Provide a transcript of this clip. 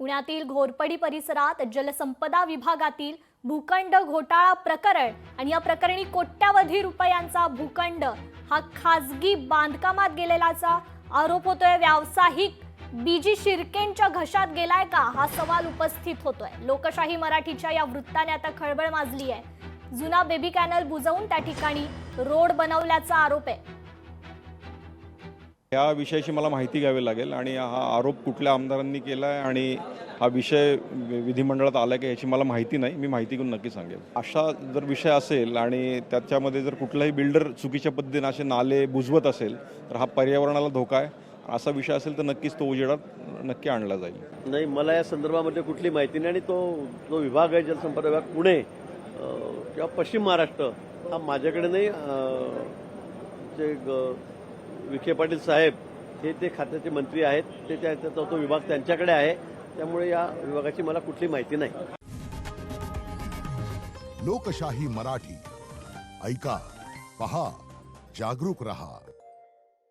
पुण्यातील घोरपडी परिसरात जलसंपदा विभागातील भूखंड घोटाळा प्रकरण आणि या प्रकरणी कोट्यावधी रुपयांचा भूखंड हा खासगी बांधकामात गेलेलाचा आरोप होतोय। व्यावसायिक बीजी शिर्केंच्या घशात गेलाय का हा सवाल उपस्थित होतोय। लोकशाही मराठीच्या या वृत्ताने आता खळबळ माजली आहे। जुना बेबी कॅनल बुजवून त्या ठिकाणी रोड बनवल्याचा आरोप आहे। या विषयाची मला माहिती घ्यावी लागेल आणि हा आरोप कुठल्या आमदारांनी केलाय आणि हा विषय विधिमंडळात आलाय का याची मला माहिती नाही। मी माहिती घेऊन नक्की सांगेन। अशा जर विषय असेल आणि त्याच्यामध्ये जर कुठलाही बिल्डर चुकीच्या पद्धतीने असे नाले बुजवत असेल तर हा पर्यावरणाला धोका आहे। असा विषय असेल तर नक्कीच तो उजेडात नक्की आणला जाईल। नाही, मला या संदर्भामध्ये कुठली माहिती नाही आणि तो विभाग आहे जलसंपदा विभाग पुणे किंवा पश्चिम महाराष्ट्र हा माझ्याकडे नाही। जे विखे पाटील साहेब ते खात्याचे मंत्री आहेत, तो विभाग त्यांच्याकडे आहे। त्यामुळे या विभागाची मला कुठली माहिती नाही। लोकशाही मराठी ऐका, पहा, जागरूक रहा।